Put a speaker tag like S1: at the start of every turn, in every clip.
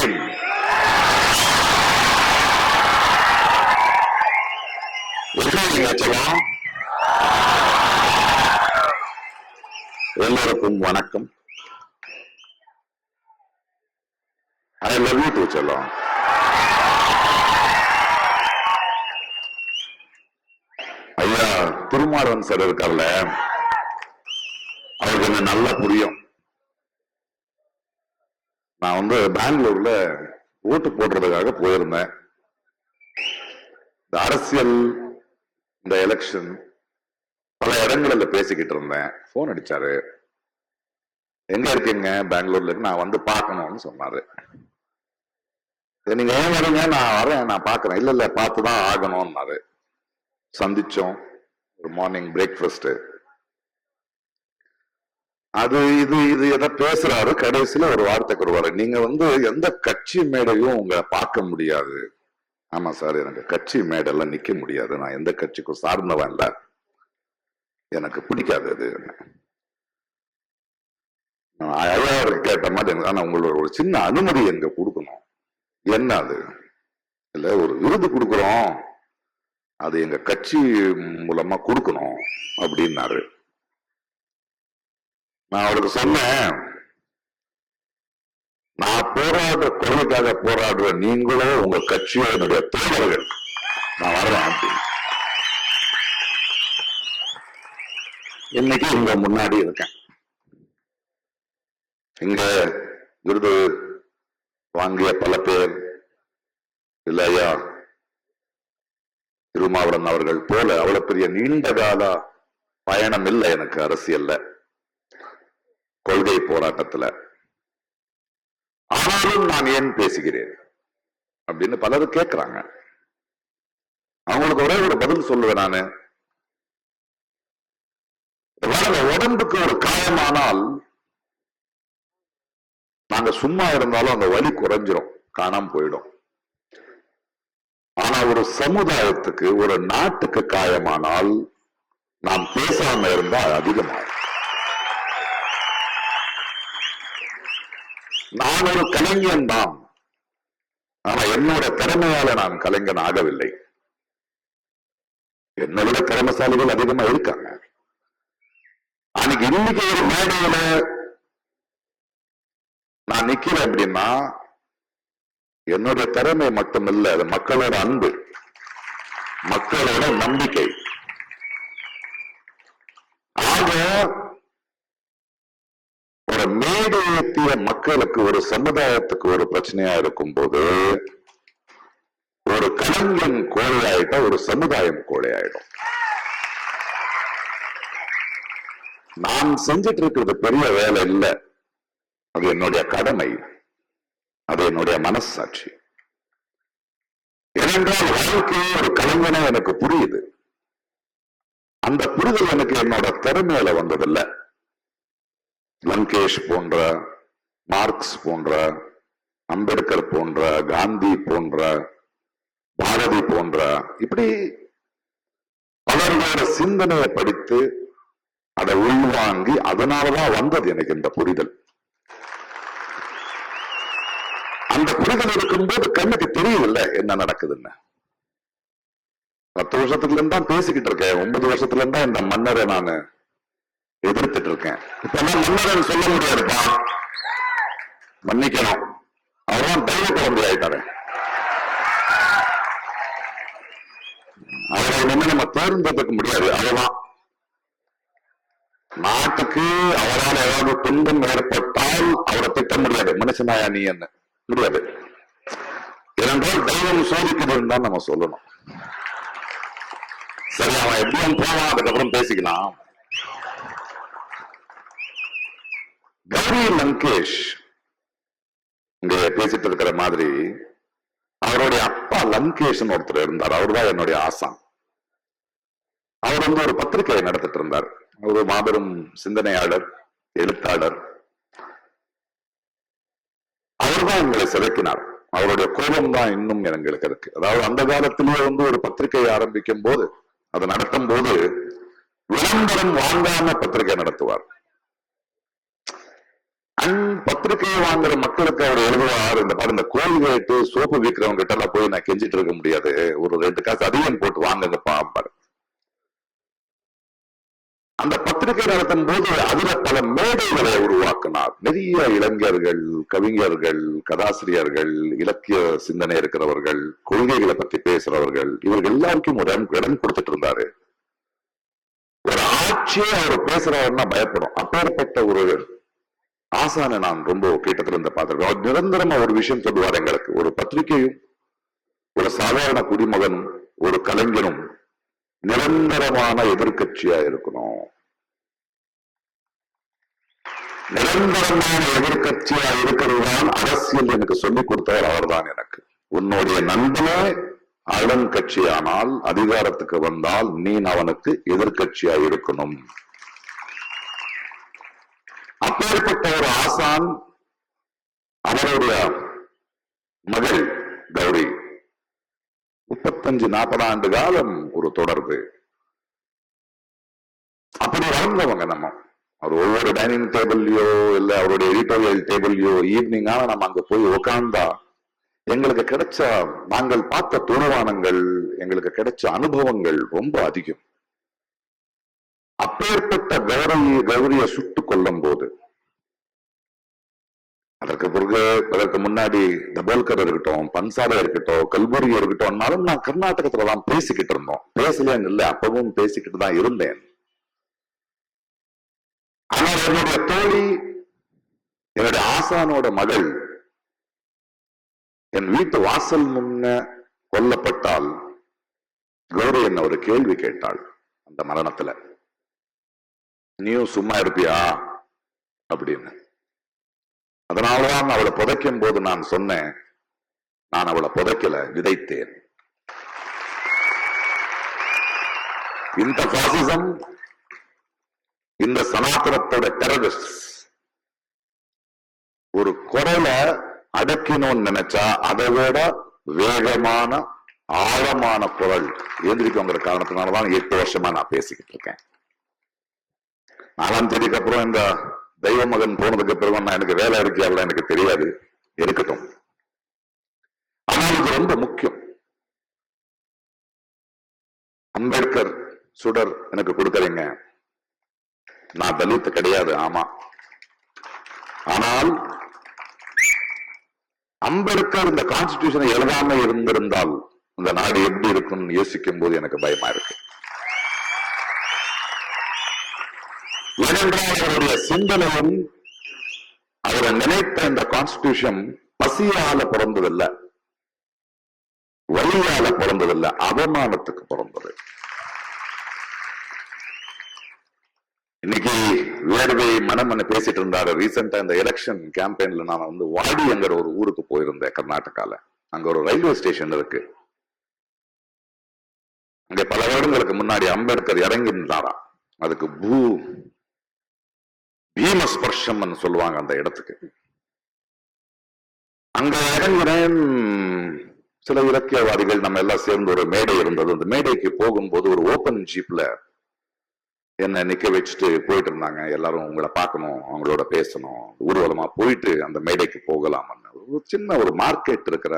S1: Team. எல்லோருக்கும் வணக்கம். I love you too, செல்லம். ஐயா திருமாறன் சார் இருக்கார்ல, அவருக்கு என்ன நல்லா புரியும். நான் பெங்களூர்ல ஓட்டு போடுறதுக்காக போயிருந்தேன். இந்த அரசியல், இந்த எலெக்ஷன் பல இடங்கள்ல பேசிக்கிட்டு இருந்தேன். போன் அடிச்சாரு, எங்க இருக்கீங்க? பெங்களூர்ல. நான் பார்க்கணும்னு சொன்னாரு. நீங்க ஏன் வரீங்க? நான் வரேன், நான் பாக்குறேன். இல்ல இல்ல பார்த்துதான் ஆகணும்னாரு. சந்திச்சோம், ஒரு மார்னிங் பிரேக்ஃபாஸ்ட். அது இது இது எதை பேசுறாரு. கடைசியில ஒரு வார்த்தை வருவாரு, நீங்க எந்த கட்சி மேடையும் உங்களை பார்க்க முடியாது. ஆமா சார், எனக்கு கட்சி மேடெல்லாம் நிக்க முடியாது, நான் எந்த கட்சிக்கும் சார்ந்தவன் இல்ல, எனக்கு பிடிக்காது அது. கேட்ட மாதிரி ஆனா உங்களோட ஒரு சின்ன அனுமதி எங்க கொடுக்கணும். என்ன அது? இல்ல ஒரு விருது கொடுக்குறோம், அது எங்க கட்சி மூலமா கொடுக்கணும் அப்படின்னாரு. நான் அவருக்கு சொன்னேன், நான் போராடுற கொள்கைக்காக போராடுற நீங்களும் உங்க கட்சியோ என்னுடைய தோழர்கள், நான் வர்றேன் அப்படின்னு. இன்னைக்கு உங்க முன்னாடி இருக்கேன். இங்க விருது வாங்கிய பல பேர் இல்லையா, திருமாவளவன் அவர்கள் போல அவ்வளவு பெரிய நீண்ட கால பயணம் இல்லை எனக்கு அரசியல்ல, கொள்கை போராட்டத்துல. ஆனாலும் நான் ஏன் பேசுகிறேன் அப்படின்னு பலரும் கேட்கிறாங்க. அவங்களுக்கு ஒரே ஒரு பதில் சொல்லுவேன் நானு. உடம்புக்கு ஒரு காயமானால் நாங்க சும்மா இருந்தாலும் அந்த வலி குறைஞ்சிரும், காணாம போயிடும். ஆனா ஒரு சமுதாயத்துக்கு, ஒரு நாட்டுக்கு காயமானால் நாம் பேசாம இருந்தா அதிகமாகும். நான் ஒரு கலைஞன் தான், ஆனா என்னோட திறமையால நான் கலைஞன் ஆகவில்லை. என்னோட திறமைசாலிகள் அதிகமா இருக்காங்க. அன்னைக்கு இன்னைக்கு ஒரு மேடையில நான் நிக்கிறேன் அப்படின்னா என்னுடைய திறமை மட்டும் இல்ல, அது மக்களோட அன்பு, மக்களோட நம்பிக்கை. ஆக ஒரு மேடை ஏற்றிய மக்களுக்கு, ஒரு சமுதாயத்துக்கு ஒரு பிரச்சனையா இருக்கும் போது ஒரு கலைஞன் கோழையாயிட்டா ஒரு சமுதாயம் கோழையாயிடும். நான் செஞ்சிட்டு இருக்கிறது பெரிய வேலை இல்லை, அது என்னுடைய கடமை, அது என்னுடைய மனசாட்சி. ஏனென்றால் வாழ்க்கையே ஒரு கலைஞனா எனக்கு புரியுது. அந்த புரிதல் எனக்கு என்னோட திறமையில வந்ததில்லை. லங்கேஷ் போன்ற, மார்க்ஸ் போன்ற, அம்பேத்கர் போன்ற, காந்தி போன்ற, பாரதி போன்ற, இப்படி பலரோட சிந்தனையை படித்து அதை உள்வாங்கி அதனாலதான் வந்தது எனக்கு இந்த புரிதல். அந்த புரிதல் இருக்கும்போது கண்ணுக்கு தெரியல என்ன நடக்குதுன்னு. 10 வருஷத்துல இருந்தா பேசிக்கிட்டு இருக்கேன், 9 வருஷத்துல இருந்தா இந்த மன்னரை நான் எதிர்த்துட்டு இருக்கேன். இப்ப மன்னரன் சொல்ல முடியாதுப்பா, மன்னிக்கணும், அவர்தான் தெய்வ குழந்தை ஆயிட்டாரு. அவரை இனிமே நம்ம தேர்ந்தெடுக்க முடியாது. அதுதான் நாட்டுக்கு அவரால் ஏதாவது துன்பம் ஏற்பட்டால் அவரை திட்ட முடியாது, மனுஷனாயா நீ என்ன முடியாது. ஏனென்றால் தெய்வம் சோதிக்குதுன்னு தான் நம்ம சொல்லணும். சரி, அவன் எப்படியும் போவான், அதுக்கப்புறம் பேசிக்கலாம். கௌரி லங்கேஷ் இங்க பேசிட்டு இருக்கிற மாதிரி அவருடைய அப்பா லங்கேஷ் ஒருத்தர் இருந்தார். அவர்தான் என்னுடைய ஆசான். அவர் ஒரு பத்திரிகையை நடத்திட்டு இருந்தார். ஒரு மாபெரும் சிந்தனையாளர், எழுத்தாளர். அவர்தான் எங்களை செதுக்கினார். அவருடைய கோபம் தான் இன்னும் எங்களுக்கு இருக்கு. அதாவது அந்த காலத்திலேயே ஒரு பத்திரிகையை ஆரம்பிக்கும் போது, அதை நடத்தும் போது விளம்பரம் வாங்காம பத்திரிகை நடத்துவார். பத்திரிகையை வாங்குற மக்களுக்கு அவர் எழுதுவார், இந்த பாரு இந்த கோழி கேட்டு சோப்பு விற்கிறவங்க கிட்ட எல்லாம் போய் நான் கெஞ்சிட்டு இருக்க முடியாது, ஒரு 2 காசு அதிகம் போட்டு வாங்குங்கப்பா. அந்த பத்திரிகை நடத்தும் போது அதுல பல மேடைகளை உருவாக்கினார். நிறைய இளைஞர்கள், கவிஞர்கள், கதாசிரியர்கள், இலக்கிய சிந்தனை இருக்கிறவர்கள், கொள்கைகளை பத்தி பேசுறவர்கள், இவர்கள் எல்லாருக்கும் ஒரு இடம் கொடுத்துட்டு இருந்தாரு. ஒரு ஆட்சியே அவர் பேசுறவர்னா பயப்படும். அப்பேற்பட்ட ஒரு ஆசானை நான் ரொம்ப கிட்டத்துல இருந்து பார்த்திருக்கேன். அவர் நிரந்தரமா ஒரு விஷயம் சொல்லுவார் எங்களுக்கு. ஒரு பத்திரிகையும் ஒரு சாதாரண குடிமகனும் ஒரு கலைஞனும் நிரந்தரமான எதிர்கட்சியா இருக்கணும். நிரந்தரமான எதிர்கட்சியா இருக்கிறதுதான் அரசியல் எனக்கு சொல்லிக் கொடுத்தவர் அவர்தான் எனக்கு. உன்னுடைய நண்பனே அரண் கட்சியானால் அதிகாரத்துக்கு வந்தால் நீ அவனுக்கு எதிர்கட்சியா இருக்கணும். அப்பேற்பட்ட ஒரு ஆசான், அவருடைய மகள் கௌரி 35-40 ஆண்டு காலம் ஒரு தொடர்பு. அப்படி வளர்ந்தவங்க நம்ம. அவர் ஒவ்வொரு டைனிங் டேபிள்லயோ இல்ல அவருடைய எடிட்டோரியல் டேபிள்லயோ ஈவினிங் ஆனா நம்ம அங்க போய் உட்கார்ந்தா எங்களுக்கு கிடைச்ச, நாங்கள் பார்த்த தூரவானங்கள், எங்களுக்கு கிடைச்ச அனுபவங்கள் ரொம்ப அதிகம். அப்பேற்பட்ட கௌரியை சுட்டுக் கொள்ளும் போது, அதற்கு முன்னாடி தபோல்கர் இருக்கட்டும், பன்சாலை இருக்கட்டும், கல்புர்கி இருக்கட்டும், நான் கர்நாடகத்துல தான் பேசிக்கிட்டு இருந்தோம். பேசலன்னு இல்லை, அப்பவும் பேசிக்கிட்டு தான் இருந்தேன். ஆனால் என்னுடைய தோழி, என்னுடைய ஆசானோட மகள் என் வீட்டு வாசல் முன்ன கொல்லப்பட்டால் கௌரி என்ன ஒரு கேள்வி கேட்டாள். அந்த மரணத்துல நீயும் சும்மா இருப்பியா அப்படின்னு. அதனாலதான் அவளை புதைக்கும் போது நான் சொன்னேன், நான் அவளை புதைக்கல, விதைத்தேன். இந்த பாசிசம், இந்த சனாதனத்தோட டெரரிஸ்ட் ஒரு குரலை அடக்கணும்னு நினைச்சா அதை விட வேகமான ஆழமான குரல் எந்திரிக்குங்கிற காரணத்தினாலதான் 8 வருஷமா நான் பேசிக்கிட்டு இருக்கேன். 4ஆம் தேதிக்கு அப்புறம் இந்த தெய்வ மகன் போனதுக்கு பிறகு நான் எனக்கு வேலை இருக்கா எனக்கு தெரியாது, இருக்கட்டும். ஆனால் இது ரொம்ப முக்கியம். அம்பேத்கர் சுடர் எனக்கு கொடுக்கறீங்க, நான் தலித் கிடையாது, ஆமா. ஆனால் அம்பேத்கர் இந்த கான்ஸ்டிடியூஷனை எழுதாம இருந்திருந்தால் இந்த நாடு எப்படி இருக்கும்னு யோசிக்கும் போது எனக்கு பயமா இருக்கு. ஏனென்றால் அவருடைய சிந்தனையும் அவரை நினைத்த இந்த கான்ஸ்டிடியூஷன் பசியால பிறந்ததில்லை, வழியால பிறந்ததில்லை, அவமானத்துக்கு பிறந்தது. இன்னைக்கு வேர்வை மனமன்னு பேசிட்டு இருந்தாரு. ரீசெண்டா இந்த எலெக்ஷன் கேம்பெயின்ல நான் வாடி என்கிற ஒரு ஊருக்கு போயிருந்தேன் கர்நாடகால. அங்க ஒரு ரயில்வே ஸ்டேஷன் இருக்கு. அங்க பல வருடங்களுக்கு முன்னாடி அம்பேத்கர் இறங்கி இருந்தாராம். அதுக்கு பீமஸ்பர்ஷம் சொல்லுவாங்க அந்த இடத்துக்கு. அங்க இறங்கினேன். சில இலக்கியவாதிகள் நம்ம எல்லாம் சேர்ந்து ஒரு மேடை இருந்தது. அந்த மேடைக்கு போகும்போது ஒரு ஓபன் ஜீப்ல என்ன நிக்க வச்சுட்டு போயிட்டு இருந்தாங்க. எல்லாரும் உங்களை பார்க்கணும், அவங்களோட பேசணும், ஊர்வலமா போயிட்டு அந்த மேடைக்கு போகலாம். ஒரு சின்ன ஒரு மார்க்கெட் இருக்கிற,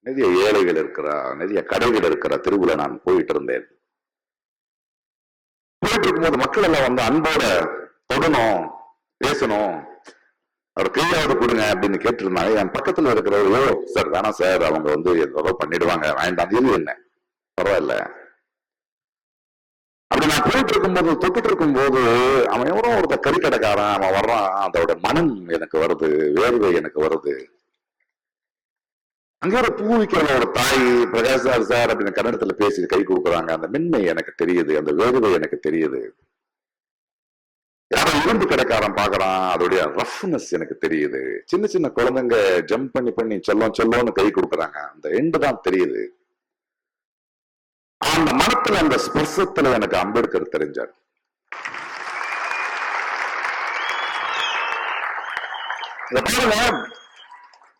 S1: நிறைய ஏழைகள் இருக்கிற, நிறைய கடைகள் இருக்கிற தெருவுல நான் போயிட்டு இருந்தேன். போயிட்டு இருக்கும்போது மக்கள் எல்லாம் அன்போட தொடணும், பேசணும், அவர் கையாவது கொடுங்க அப்படின்னு கேட்டு இருந்தாங்க. என் பக்கத்துல இருக்கிறவரையோ, சார் வேணாம் சார், அவங்க ஏதோ பண்ணிடுவாங்க, வேண்டாம், இது என்ன பரவாயில்ல. அப்படி நான் போயிட்டு இருக்கும்போது, தொட்டுட்டு இருக்கும்போது அவன் எவனோ ஒருத்த கறிக்கடைக்காரன், அவன் வர்றான். அதோட மனம் எனக்கு வருது, வேர்வை எனக்கு வருது. அங்க ஒரு பூ விற்கிற ஒரு தாய், பிரகாஷ் சார் அப்படின்னு கன்னடத்துல பேசி கை கொடுக்குறாங்க. அந்த மென்மை எனக்கு தெரியுது, அந்த வேர்வை எனக்கு தெரியுது. யாரும் இரும்பு கடைக்காரன் பாக்குறான், அதோடைய ரஃப்னஸ் எனக்கு தெரியுது. சின்ன சின்ன குழந்தைங்க ஜம்ப் பண்ணி செல்லோன்னு கை கொடுக்குறாங்க, அந்த எண்டு தான் தெரியுது. அந்த மனத்துல, அந்த ஸ்பர்சத்துல எனக்கு அம்பேத்கர் தெரிஞ்சார்.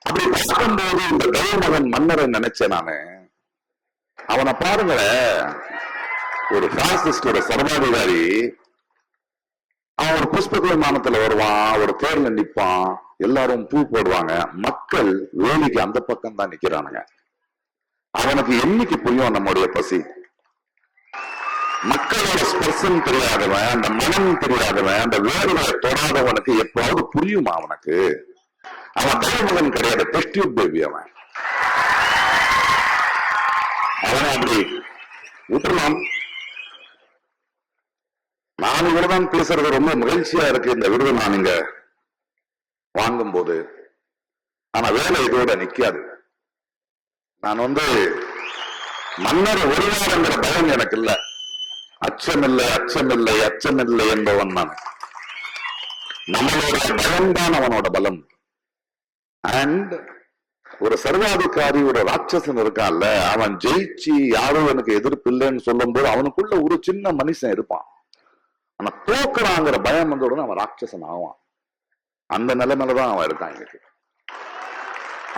S1: அப்படி பார்க்கும்போது இந்த தெய்வமகன் மன்னரை நினைச்சேன் நானு. அவனை பாருங்களேன், ஒரு பாசிஸ்டோட சர்வாதிகாரி, அவன் ஒரு புஷ்ப விமானத்துல வருவான், ஒரு தேர்ல நிப்பான், எல்லாரும் பூ போடுவாங்க, மக்கள் வேலிக்கு அந்த பக்கம் தான் நிக்கிறானுங்க. அவனுக்கு என்னைக்கு புரியும் நம்முடைய பசி? மக்களோட ஸ்பர்சம் தெரியாதவன், அந்த மனம் தெரியாதவன், அந்த வேர்வை தொடாதவனுக்கு எப்பாவது புரியுமா அவனுக்கு? அவன் தலைமகன் கிடையாது, டெஸ்ட் டியூப் பேபி. அவன் அப்படி விட்டுலாம். நான் இவர்தான் பேசுறது ரொம்ப மகிழ்ச்சியா இருக்கு, இந்த விருது நான் இங்க வாங்கும் போது. ஆனா வேலை இதோட நிக்காது. நான் மன்னர் ஒருவாருங்கிற பயம் எனக்கு இல்ல. அச்சமில்லை, அச்சமில்லை, அச்சமில்லை என்பவன் நான். நம்மளோட பயம்தான் அவனோட பலம். அண்ட் ஒரு சர்வாதிகாரி, ஒரு ராட்சசன் இருக்கான்ல, அவன் ஜெயிச்சு யாரும் எனக்கு எதிர்ப்பு இல்லைன்னு சொல்லும் போது அவனுக்குள்ள ஒரு சின்ன மனுஷன் இருப்பான். ஆனா தோக்குறாங்கிற பயம் வந்த உடனே அவன் ராட்சசன் ஆவான். அந்த நிலைமையிலதான் அவன் இருக்கான் இன்னைக்கு.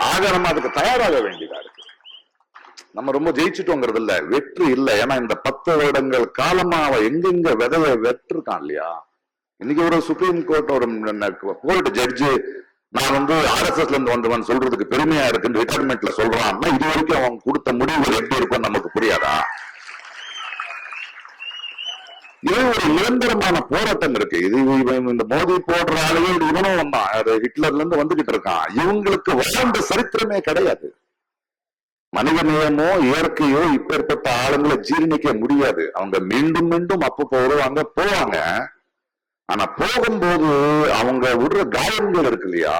S1: ஆக நம்ம அதுக்கு தயாராக வேண்டியதா இருக்கு. நம்ம ரொம்ப ஜெயிச்சுட்டோங்கிறது இல்ல, வெற்றி இல்ல. ஏன்னா இந்த 10 வருடங்கள் காலமா அவன் எங்கெங்க விதைய வெற்றிருக்கான் இல்லையா. இன்னைக்கு ஒரு சுப்ரீம் கோர்ட் ஒரு கோர்ட் ஜட்ஜு நான் RSSல இருந்து வந்தவன் சொல்றதுக்கு பெருமையா இருக்குன்னு ரிட்டையர்மெண்ட்ல சொல்றான்னா, இது வரைக்கும் அவன் கொடுத்த முடிவுகள் எப்படி இருக்கும் நமக்கு புரியாதா? இது ஒரு நிரந்தரமான போராட்டம் இருக்கு. இது இந்த மோதி போடுற ஆளுகள் இவனும் வந்தான், ஹிட்லர்ல இருந்து வந்துகிட்டு இருக்கான். இவங்களுக்கு வாழ்ந்த சரித்திரமே கிடையாது. மனித நேயமோ இயற்கையோ இப்பேற்பட்ட ஆளுங்களை ஜீரணிக்க முடியாது. அவங்க மீண்டும் மீண்டும் அப்பப்போ வருவாங்க, போவாங்க. ஆனா போகும்போது அவங்க விடுற காயங்கள் இருக்கு இல்லையா,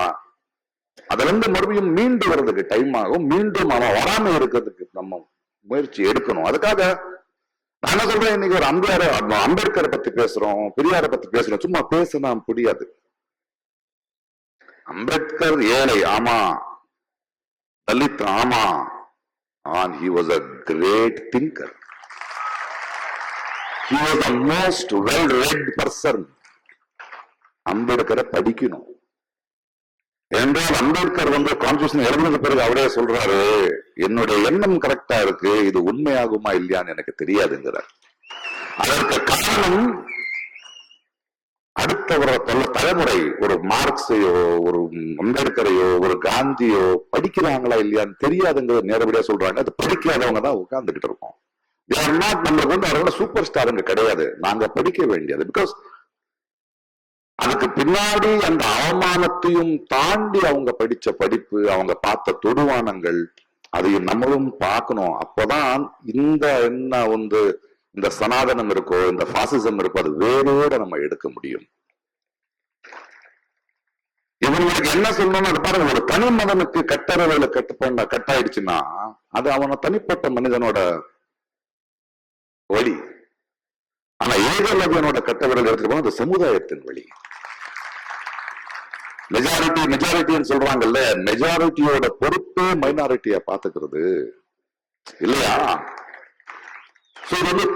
S1: அதுல இருந்து மறுபடியும் மீண்டு வர்றதுக்கு டைம் ஆகும். மீண்டும் அவன் வராம இருக்கிறதுக்கு நம்ம முயற்சி எடுக்கணும். அதுக்காக நான் என்ன சொல்றேன், இன்னைக்கு ஒரு அம்பேத்கரை பத்தி பேசுறோம், பெரியாரை பத்தி பேசுறோம். சும்மா பேசினா புரியாது. அம்பேத்கர் ஏழை, ஆமா. தலித், ஆமா. And he was a great thinker. He was the most well-read person. அம்பேத்கரை படிக்கணும் என்றால், அம்பேத்கர் கான்ஸ்டிடியூஷன் எழுதின பிறகு அவரே சொல்றாரு, என்னுடைய எண்ணம் கரெக்டா இருக்கு, இது உண்மையாகுமா இல்லையான்னு எனக்கு தெரியாதுங்கிறார். அதற்கு காரணம் அடுத்த தலைமுறை ஒரு மார்க்ஸையோ ஒரு அம்பேத்கரையோ ஒரு காந்தியோ படிக்கிறாங்களா இல்லையான்னு தெரியாதுங்கிறது நேரடியா சொல்றாங்க. அது படிக்காதவங்க தான் உட்கார்ந்துகிட்டு இருக்கோம். நம்மளுக்கு அவரோட சூப்பர் ஸ்டாருங்க கிடையாது, நாங்க படிக்க வேண்டியது. பிகாஸ் அதுக்கு பின்னாடி அந்த அவமானத்தையும் தாண்டி அவங்க படிச்ச படிப்பு, அவங்க பார்த்த தொடுவானங்கள், அதையும் நம்மளும் பார்க்கணும். அப்பதான் இந்த சனாதனம் இருக்கோ, இந்த பாசிசம் இருக்கோ, அது வேரோட நம்ம எடுக்க முடியும். இவங்களுக்கு என்ன சொல்லணும்னு அது பாருங்க, ஒரு தனி மகனுக்கு கட்டறவையில கட்டாயிடுச்சுன்னா அது அவன தனிப்பட்ட மனிதனோட வழி. ஆனா ஏகலவியனோட கட்டவிரல் எடுத்துட்டு போனா அது சமுதாயத்தின் வழி. மெஜாரிட்டின்னு சொல்றாங்கல்ல, மெஜாரிட்டியோட பொறுப்பே மைனாரிட்டியா பாத்துக்கிறது இல்லையா?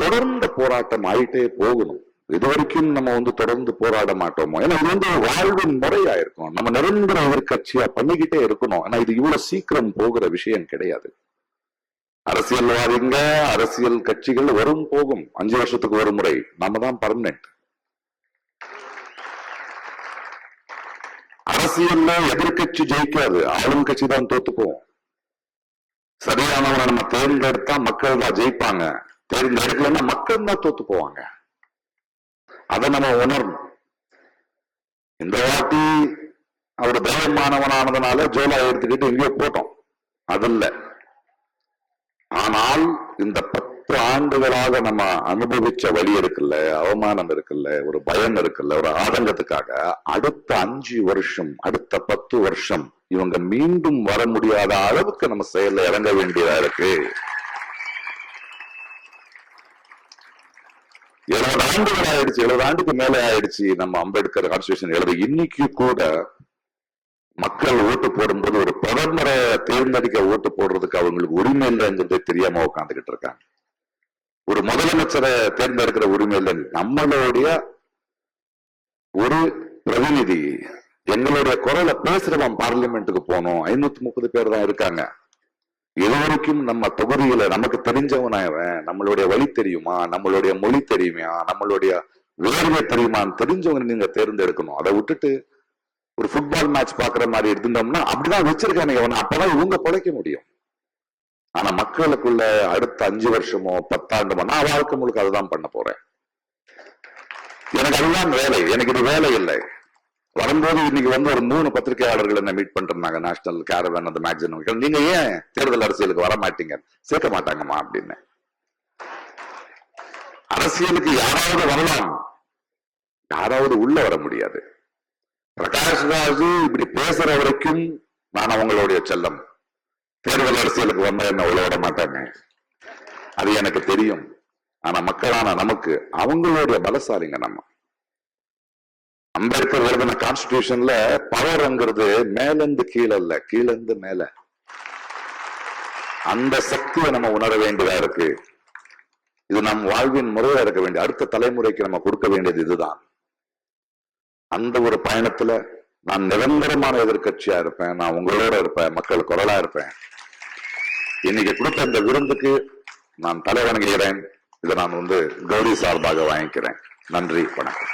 S1: தொடர்ந்த போராட்டம் ஆயிட்டே போகணும். இது வரைக்கும் நம்ம தொடர்ந்து போராட மாட்டோமோ? ஏன்னா இது வாழ்வின் முறையா இருக்கும். நம்ம நிரந்தர எதிர்கட்சியா பண்ணிக்கிட்டே இருக்கணும். ஆனா இது இவ்வளவு சீக்கிரம் போகிற விஷயம் கிடையாது. அரசியல்வாதிங்க, அரசியல் கட்சிகள் வரும் போகும், 5 வருஷத்துக்கு ஒரு முறை. நம்ம தான் பர்மனன்ட். அரசியல்ல எதிர்கட்சி ஜெயிக்காது, ஆளும் கட்சி தான் தோத்து போவோம். சரியானவனை நம்ம தேர்ந்தெடுத்தா மக்கள் தான் ஜெயிப்பாங்க, தேர்ந்தெடுக்கலன்னா மக்கள் தான் தோத்து போவாங்க. அதை நம்ம உணரணும். இந்த வாட்டி அவர் தைரியமானவனானதுனால ஜோலா எடுத்துக்கிட்டு எங்கேயோ போட்டோம், அது இல்ல. ஆனால் இந்த 10 ஆண்டுகளாக நம்ம அனுபவிச்ச வழி இருக்குல்ல, அவமானம் இருக்குல்ல, ஒரு பயம் இருக்குல்ல, ஒரு ஆதங்கத்துக்காக அடுத்த 5 வருஷம், அடுத்த 10 வருஷம் இவங்க மீண்டும் வர முடியாத அளவுக்கு நம்ம செயல்ல இறங்க வேண்டியதா இருக்கு. 70 ஆண்டுகள் ஆயிடுச்சு, 70 ஆண்டுக்கு மேல ஆயிடுச்சு நம்ம அம்பேத்கர் கான்ஸ்டிடியூஷன் எழுத. இன்னைக்கு கூட மக்கள் ஓட்டு போடும்போது ஒரு பிரதமரை தேர்ந்தெடுக்க ஓட்டு போடுறதுக்கு அவங்களுக்கு உரிமை இல்லைங்கிறதே தெரியாம உட்காந்துக்கிட்டு இருக்காங்க. ஒரு முதலமைச்சரை தேர்ந்தெடுக்கிற உரிமை இல்லை. நம்மளுடைய ஒரு பிரதிநிதி, எங்களுடைய குரலை பேசுறவன் பார்லிமெண்ட்டுக்கு போனோம், 530 பேர் தான் இருக்காங்க. இதுவரைக்கும் நம்ம தொகுதியில நமக்கு தெரிஞ்சவனாயவன், நம்மளுடைய வழி தெரியுமா, நம்மளுடைய மொழி தெரியுமா, நம்மளுடைய வேர்வை தெரியுமான்னு தெரிஞ்சவங்க நீங்க தேர்ந்தெடுக்கணும். அதை விட்டுட்டு ஒரு ஃபுட்பால் மேட்ச் பாக்குற மாதிரி எடுத்துட்டோம்னா அப்படிதான் வச்சிருக்காங்க. அப்பதான் இவங்க பிழைக்க முடியும். ஆனா மக்களுக்குள்ள அடுத்த 5 வருஷமோ 10 ஆண்டுமோ நான் வாழ்க்கை முழுக்க அதுதான் பண்ண போறேன். எனக்கு அதுதான் வேலை. எனக்கு இது வேலை இல்லை. வரும்போது இன்னைக்கு ஒரு 3 பத்திரிகையாளர்கள் என்ன மீட் பண்றாங்க. நேஷனல் கேரவன் அந்த மேக்சின், நீங்க ஏன் தேர்தல் அரசியலுக்கு வர மாட்டீங்க? சேர்க்க மாட்டாங்கம்மா அப்படின்னு. அரசியலுக்கு யாராவது வரலாம், யாராவது உள்ள வர முடியாது. பிரகாஷ் ராஜ் இப்படி பேசுற வரைக்கும் நான் அவங்களுடைய செல்லம். தேர்தல் அரசியலுக்கு வந்தா என்ன உள்ள விட மாட்டாங்க, அது எனக்கு தெரியும். ஆனா மக்களான நமக்கு அவங்களுடைய பலசாலிங்க. நம்ம அம்பேத்கர் எழுதின கான்ஸ்டிடியூஷன்ல பவர்ங்கிறது மேலிருந்து கீழே இல்ல, கீழிருந்து மேல. அந்த சக்தியை நம்ம உணர வேண்டியதா இருக்கு. இது நம் வாழ்வின் முறையா இருக்க வேண்டிய, அடுத்த தலைமுறைக்கு நம்ம கொடுக்க வேண்டியது இதுதான். அந்த ஒரு பயணத்துல நான் நிரந்தரமான எதிர்கட்சியா இருப்பேன். நான் உங்களோட இருப்பேன், மக்கள் குரலா இருப்பேன். இன்னைக்கு கொடுத்த இந்த விருந்துக்கு நான் தலை வணங்குகிறேன். இதை நான் கௌரி சார்பாக வாங்கிக்கிறேன். நன்றி, வணக்கம்.